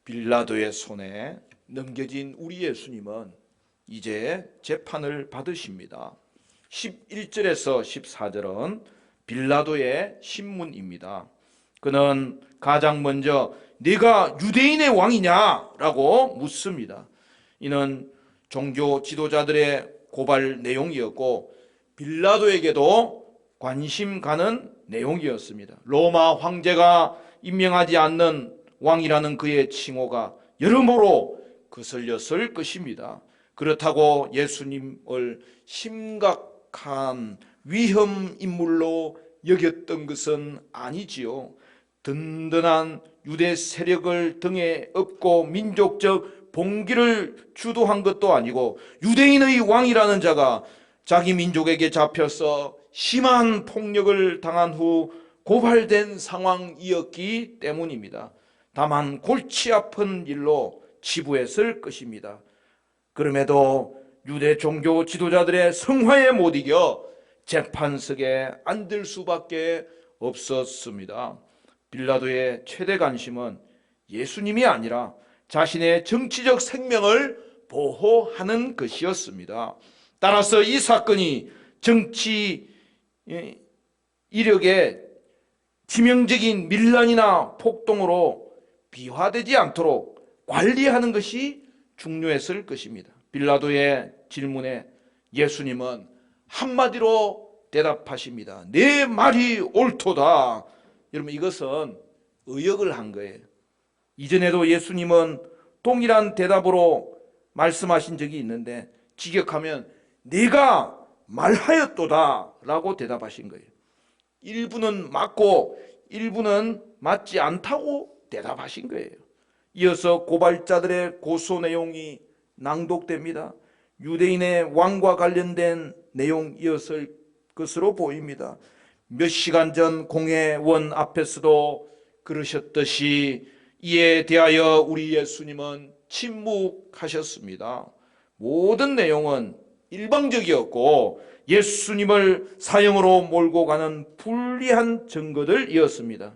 빌라도의 손에 넘겨진 우리 예수님은 이제 재판을 받으십니다. 11절에서 14절은 빌라도의 신문입니다. 그는 가장 먼저 네가 유대인의 왕이냐라고 묻습니다. 이는 종교 지도자들의 고발 내용이었고 빌라도에게도 관심 가는 내용이었습니다. 로마 황제가 임명하지 않는 왕이라는 그의 칭호가 여러모로 거슬렸을 것입니다. 그렇다고 예수님을 심각한 위험 인물로 여겼던 것은 아니지요. 든든한 유대 세력을 등에 업고 민족적 봉기를 주도한 것도 아니고 유대인의 왕이라는 자가 자기 민족에게 잡혀서 심한 폭력을 당한 후 고발된 상황이었기 때문입니다. 다만 골치 아픈 일로 치부했을 것입니다. 그럼에도 유대 종교 지도자들의 성화에 못 이겨 재판석에 앉을 수밖에 없었습니다. 빌라도의 최대 관심은 예수님이 아니라 자신의 정치적 생명을 보호하는 것이었습니다. 따라서 이 사건이 정치 이력의 치명적인 밀란이나 폭동으로 비화되지 않도록 관리하는 것이 중요했을 것입니다. 빌라도의 질문에 예수님은 한마디로 대답하십니다. 내 말이 옳도다. 여러분, 이것은 의역을 한 거예요. 이전에도 예수님은 동일한 대답으로 말씀하신 적이 있는데 직역하면 네가 말하였도다 라고 대답하신 거예요. 일부는 맞고 일부는 맞지 않다고 대답하신 거예요. 이어서 고발자들의 고소 내용이 낭독됩니다. 유대인의 왕과 관련된 내용이었을 것으로 보입니다. 몇 시간 전 공회원 앞에서도 그러셨듯이 이에 대하여 우리 예수님은 침묵하셨습니다. 모든 내용은 일방적이었고 예수님을 사형으로 몰고 가는 불리한 증거들이었습니다.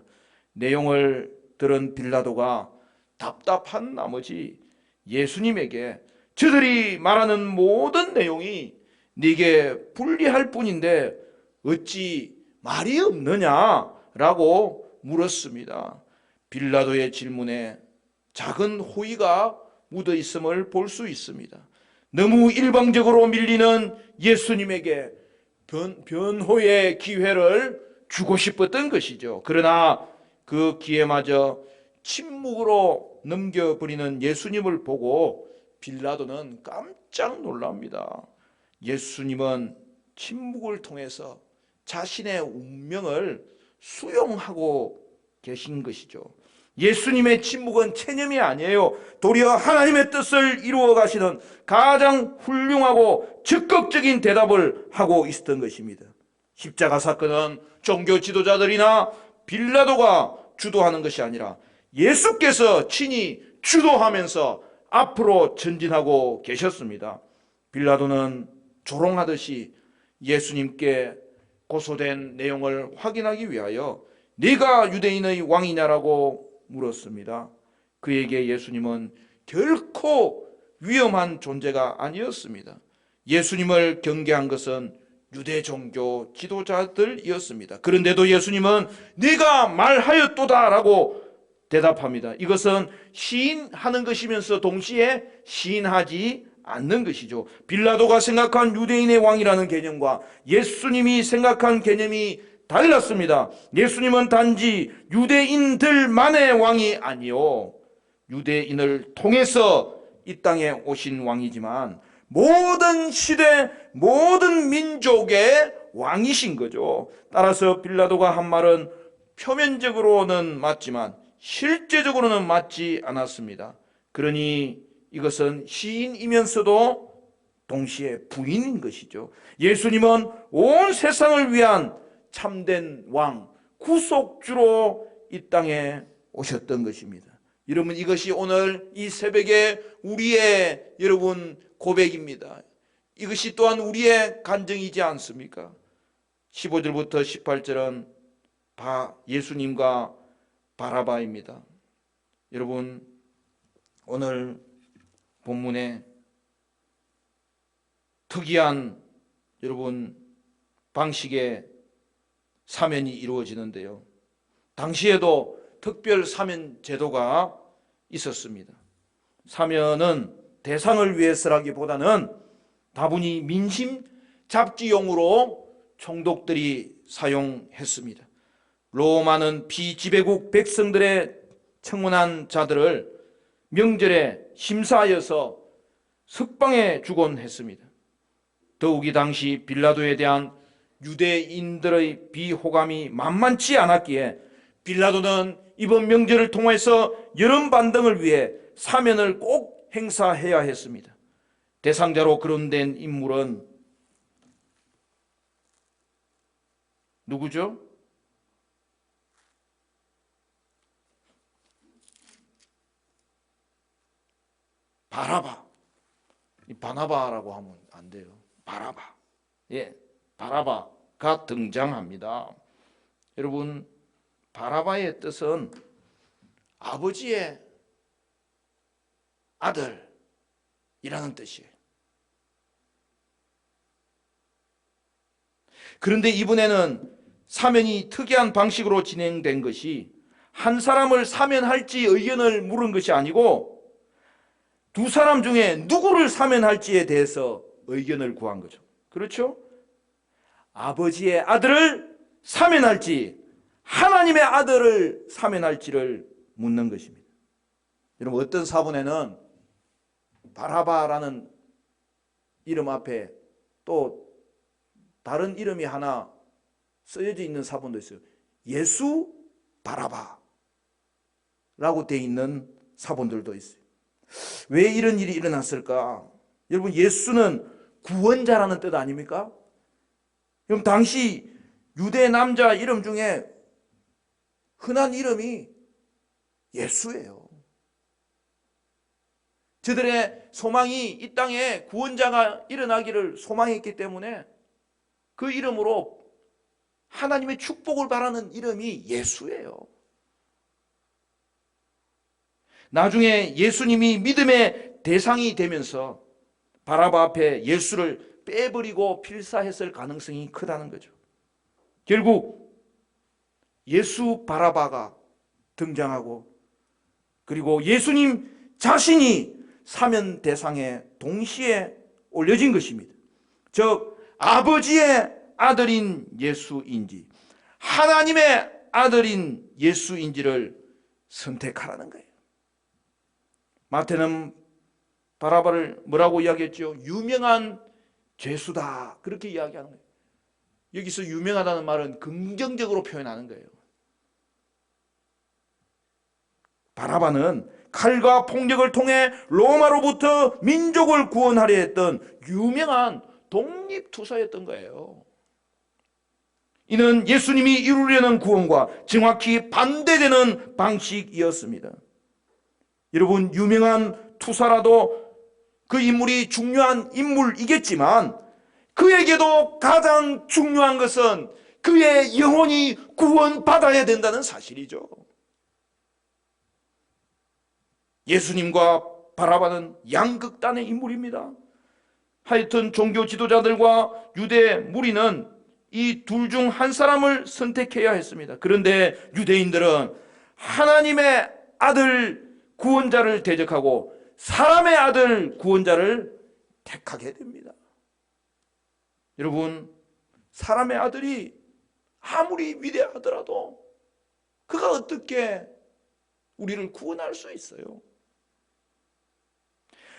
내용을 들은 빌라도가 답답한 나머지 예수님에게 저들이 말하는 모든 내용이 네게 불리할 뿐인데 어찌 말이 없느냐라고 물었습니다. 빌라도의 질문에 작은 호의가 묻어 있음을 볼 수 있습니다. 너무 일방적으로 밀리는 예수님에게 변호의 기회를 주고 싶었던 것이죠. 그러나 그 기회마저 침묵으로 넘겨버리는 예수님을 보고 빌라도는 깜짝 놀랍니다. 예수님은 침묵을 통해서 자신의 운명을 수용하고 계신 것이죠. 예수님의 침묵은 체념이 아니에요. 도리어 하나님의 뜻을 이루어 가시는 가장 훌륭하고 적극적인 대답을 하고 있었던 것입니다. 십자가 사건은 종교 지도자들이나 빌라도가 주도하는 것이 아니라 예수께서 친히 주도하면서 앞으로 전진하고 계셨습니다. 빌라도는 조롱하듯이 예수님께 고소된 내용을 확인하기 위하여 네가 유대인의 왕이냐라고 물었습니다. 그에게 예수님은 결코 위험한 존재가 아니었습니다. 예수님을 경계한 것은 유대 종교 지도자들이었습니다. 그런데도 예수님은 네가 말하였도다라고 대답합니다. 이것은 시인하는 것이면서 동시에 시인하지 않는 것이죠. 빌라도가 생각한 유대인의 왕이라는 개념과 예수님이 생각한 개념이 달랐습니다. 예수님은 단지 유대인들만의 왕이 아니요 유대인을 통해서 이 땅에 오신 왕이지만 모든 시대 모든 민족의 왕이신 거죠. 따라서 빌라도가 한 말은 표면적으로는 맞지만 실제적으로는 맞지 않았습니다. 그러니 이것은 시인이면서도 동시에 부인인 것이죠. 예수님은 온 세상을 위한 참된 왕, 구속주로 이 땅에 오셨던 것입니다. 여러분, 이것이 오늘 이 새벽에 우리의 여러분 고백입니다. 이것이 또한 우리의 간증이지 않습니까? 15절부터 18절은 예수님과 바라바입니다. 여러분, 오늘 본문에 특이한 여러분 방식의 사면이 이루어지는데요. 당시에도 특별 사면 제도가 있었습니다. 사면은 대상을 위해서라기보다는 다분히 민심 잡기용으로 총독들이 사용했습니다. 로마는 피지배국 백성들의 청문한 자들을 명절에 심사하여서 석방해 주곤 했습니다. 더욱이 당시 빌라도에 대한 유대인들의 비호감이 만만치 않았기에 빌라도는 이번 명절을 통해서 여론 반등을 위해 사면을 꼭 행사해야 했습니다. 대상자로 거론된 인물은 누구죠? 바라바. 바나바라고 하면 안 돼요. 바라바. 예, 바라바가 등장합니다. 여러분, 바라바의 뜻은 아버지의 아들이라는 뜻이에요. 그런데 이번에는 사면이 특이한 방식으로 진행된 것이 한 사람을 사면할지 의견을 물은 것이 아니고 두 사람 중에 누구를 사면할지에 대해서 의견을 구한 거죠. 그렇죠? 아버지의 아들을 사면할지 하나님의 아들을 사면할지를 묻는 것입니다. 여러분, 어떤 사본에는 바라바라는 이름 앞에 또 다른 이름이 하나 쓰여져 있는 사본도 있어요. 예수 바라바라고 되어 있는 사본들도 있어요. 왜 이런 일이 일어났을까? 여러분, 예수는 구원자라는 뜻 아닙니까? 그럼 당시 유대 남자 이름 중에 흔한 이름이 예수예요. 저들의 소망이 이 땅에 구원자가 일어나기를 소망했기 때문에 그 이름으로 하나님의 축복을 바라는 이름이 예수예요. 나중에 예수님이 믿음의 대상이 되면서 바라바 앞에 예수를 빼버리고 필사했을 가능성이 크다는 거죠. 결국 예수 바라바가 등장하고 그리고 예수님 자신이 사면 대상에 동시에 올려진 것입니다. 즉 아버지의 아들인 예수인지 하나님의 아들인 예수인지를 선택하라는 거예요. 마태는 바라바를 뭐라고 이야기했죠? 유명한 죄수다, 그렇게 이야기하는 거예요. 여기서 유명하다는 말은 긍정적으로 표현하는 거예요. 바라바는 칼과 폭력을 통해 로마로부터 민족을 구원하려 했던 유명한 독립투사였던 거예요. 이는 예수님이 이루려는 구원과 정확히 반대되는 방식이었습니다. 여러분, 유명한 투사라도 그 인물이 중요한 인물이겠지만 그에게도 가장 중요한 것은 그의 영혼이 구원받아야 된다는 사실이죠. 예수님과 바라바는 양극단의 인물입니다. 하여튼 종교 지도자들과 유대 무리는 이 둘 중 한 사람을 선택해야 했습니다. 그런데 유대인들은 하나님의 아들 구원자를 대적하고 사람의 아들 구원자를 택하게 됩니다. 여러분, 사람의 아들이 아무리 위대하더라도 그가 어떻게 우리를 구원할 수 있어요?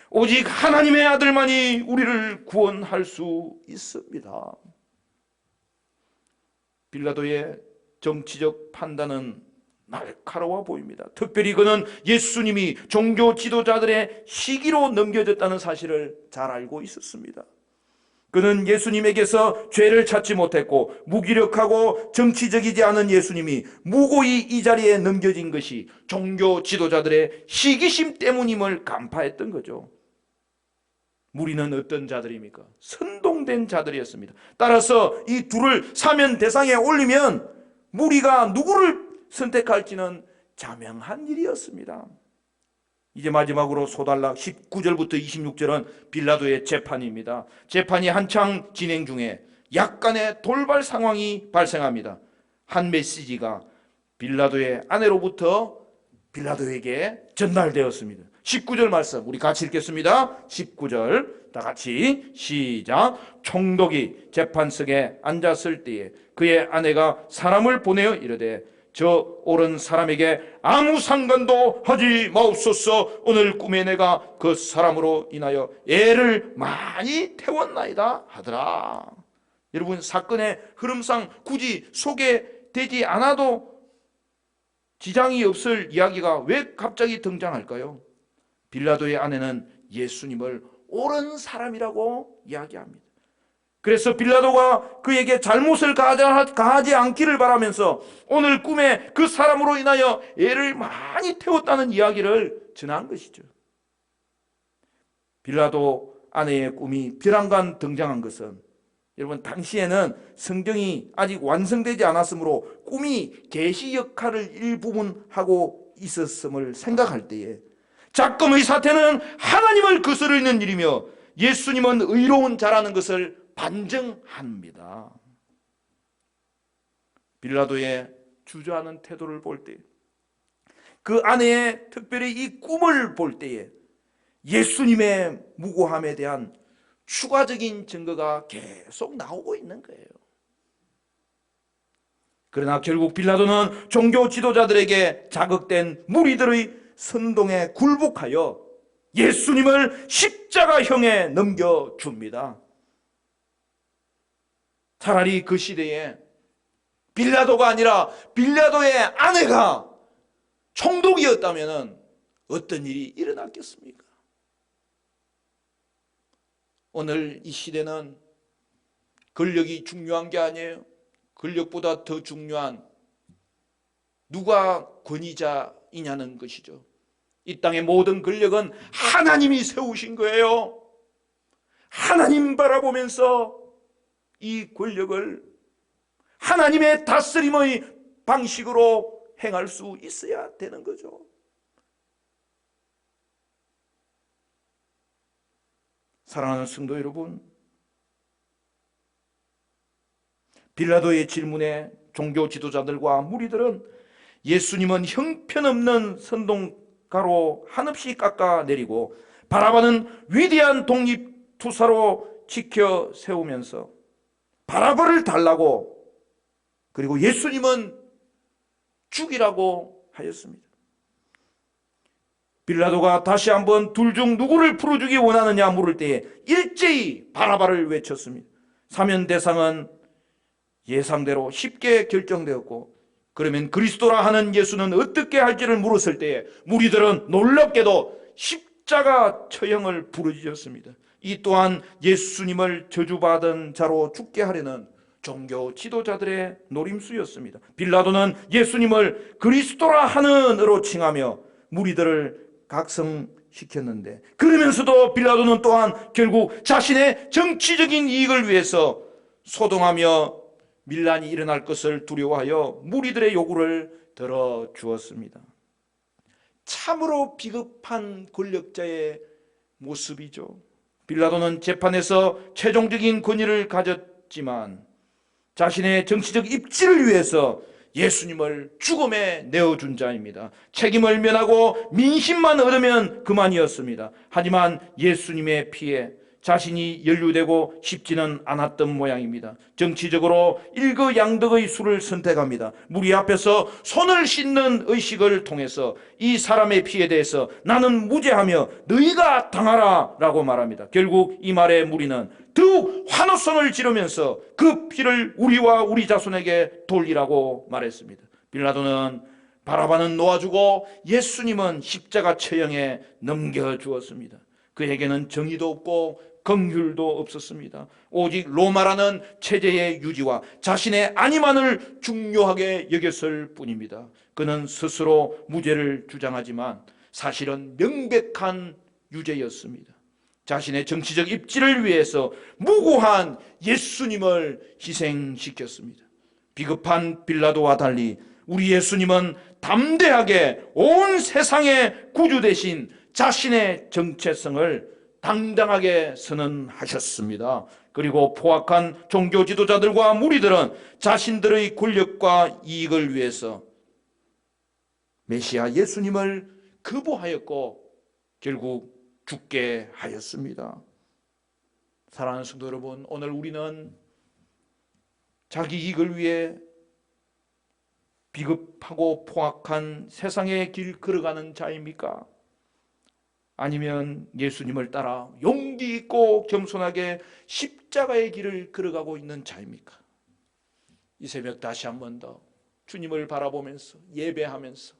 오직 하나님의 아들만이 우리를 구원할 수 있습니다. 빌라도의 정치적 판단은 날카로워 보입니다. 특별히 그는 예수님이 종교 지도자들의 시기로 넘겨졌다는 사실을 잘 알고 있었습니다. 그는 예수님에게서 죄를 찾지 못했고 무기력하고 정치적이지 않은 예수님이 무고히 이 자리에 넘겨진 것이 종교 지도자들의 시기심 때문임을 간파했던 거죠. 무리는 어떤 자들입니까? 선동된 자들이었습니다. 따라서 이 둘을 사면 대상에 올리면 무리가 누구를 선택할지는 자명한 일이었습니다. 이제 마지막으로 소달락 19절부터 26절은 빌라도의 재판입니다. 재판이 한창 진행 중에 약간의 돌발 상황이 발생합니다. 한 메시지가 빌라도의 아내로부터 빌라도에게 전달되었습니다. 19절 말씀 우리 같이 읽겠습니다. 19절 다 같이 시작. 총독이 재판석에 앉았을 때에 그의 아내가 사람을 보내어 이르되 저 옳은 사람에게 아무 상관도 하지 마옵소서. 오늘 꿈에 내가 그 사람으로 인하여 애를 많이 태웠나이다 하더라. 여러분, 사건의 흐름상 굳이 소개되지 않아도 지장이 없을 이야기가 왜 갑자기 등장할까요? 빌라도의 아내는 예수님을 옳은 사람이라고 이야기합니다. 그래서 빌라도가 그에게 잘못을 가하지 않기를 바라면서 오늘 꿈에 그 사람으로 인하여 애를 많이 태웠다는 이야기를 전한 것이죠. 빌라도 아내의 꿈이 벼랑간 등장한 것은 여러분, 당시에는 성경이 아직 완성되지 않았으므로 꿈이 계시 역할을 일부분 하고 있었음을 생각할 때에 작금의 사태는 하나님을 거스르는 일이며 예수님은 의로운 자라는 것을 반증합니다. 빌라도의 주저하는 태도를 볼 때, 그 아내의 특별히 이 꿈을 볼 때에 예수님의 무고함에 대한 추가적인 증거가 계속 나오고 있는 거예요. 그러나 결국 빌라도는 종교 지도자들에게 자극된 무리들의 선동에 굴복하여 예수님을 십자가형에 넘겨줍니다. 차라리 그 시대에 빌라도가 아니라 빌라도의 아내가 총독이었다면 어떤 일이 일어났겠습니까? 오늘 이 시대는 권력이 중요한 게 아니에요. 권력보다 더 중요한 누가 권위자이냐는 것이죠. 이 땅의 모든 권력은 하나님이 세우신 거예요. 하나님 바라보면서 이 권력을 하나님의 다스림의 방식으로 행할 수 있어야 되는 거죠. 사랑하는 성도 여러분, 빌라도의 질문에 종교 지도자들과 무리들은 예수님은 형편없는 선동가로 한없이 깎아내리고 바라바는 위대한 독립투사로 지켜 세우면서 바라바를 달라고, 그리고 예수님은 죽이라고 하였습니다. 빌라도가 다시 한번 둘 중 누구를 풀어주기 원하느냐 물을 때에 일제히 바라바를 외쳤습니다. 사면 대상은 예상대로 쉽게 결정되었고, 그러면 그리스도라 하는 예수는 어떻게 할지를 물었을 때에 무리들은 놀랍게도 십자가 처형을 부르짖었습니다. 이 또한 예수님을 저주받은 자로 죽게 하려는 종교 지도자들의 노림수였습니다. 빌라도는 예수님을 그리스도라 하는 으로 칭하며 무리들을 각성시켰는데, 그러면서도 빌라도는 또한 결국 자신의 정치적인 이익을 위해서 소동하며 밀란이 일어날 것을 두려워하여 무리들의 요구를 들어주었습니다. 참으로 비겁한 권력자의 모습이죠. 빌라도는 재판에서 최종적인 권위를 가졌지만 자신의 정치적 입지를 위해서 예수님을 죽음에 내어준 자입니다. 책임을 면하고 민심만 얻으면 그만이었습니다. 하지만 예수님의 피에 자신이 연루되고 싶지는 않았던 모양입니다. 정치적으로 일거양득의 수를 선택합니다. 무리 앞에서 손을 씻는 의식을 통해서 이 사람의 피에 대해서 나는 무죄하며 너희가 당하라 라고 말합니다. 결국 이 말에 무리는 더욱 환호성을 지르면서 그 피를 우리와 우리 자손에게 돌리라고 말했습니다. 빌라도는 바라바는 놓아주고 예수님은 십자가 처형에 넘겨주었습니다. 그에게는 정의도 없고 긍휼도 없었습니다. 오직 로마라는 체제의 유지와 자신의 안위만을 중요하게 여겼을 뿐입니다. 그는 스스로 무죄를 주장하지만 사실은 명백한 유죄였습니다. 자신의 정치적 입지를 위해서 무고한 예수님을 희생시켰습니다. 비겁한 빌라도와 달리 우리 예수님은 담대하게 온 세상의 구주 대신 자신의 정체성을 당당하게 선언하셨습니다. 그리고 포악한 종교 지도자들과 무리들은 자신들의 권력과 이익을 위해서 메시아 예수님을 거부하였고 결국 죽게 하였습니다. 사랑하는 성도 여러분, 오늘 우리는 자기 이익을 위해 비겁하고 포악한 세상의 길 걸어가는 자입니까? 아니면 예수님을 따라 용기 있고 겸손하게 십자가의 길을 걸어가고 있는 자입니까? 이 새벽 다시 한 번 더 주님을 바라보면서 예배하면서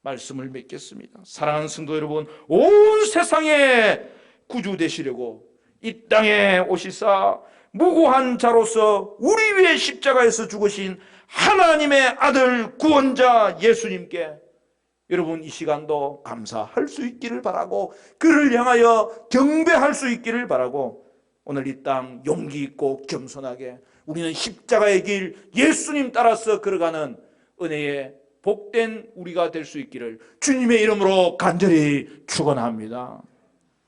말씀을 맺겠습니다. 사랑하는 성도 여러분, 온 세상에 구주 되시려고 이 땅에 오시사 무고한 자로서 우리 위해 십자가에서 죽으신 하나님의 아들 구원자 예수님께 여러분 이 시간도 감사할 수 있기를 바라고 그를 향하여 경배할 수 있기를 바라고 오늘 이 땅 용기 있고 겸손하게 우리는 십자가의 길 예수님 따라서 걸어가는 은혜의 복된 우리가 될 수 있기를 주님의 이름으로 간절히 축원합니다.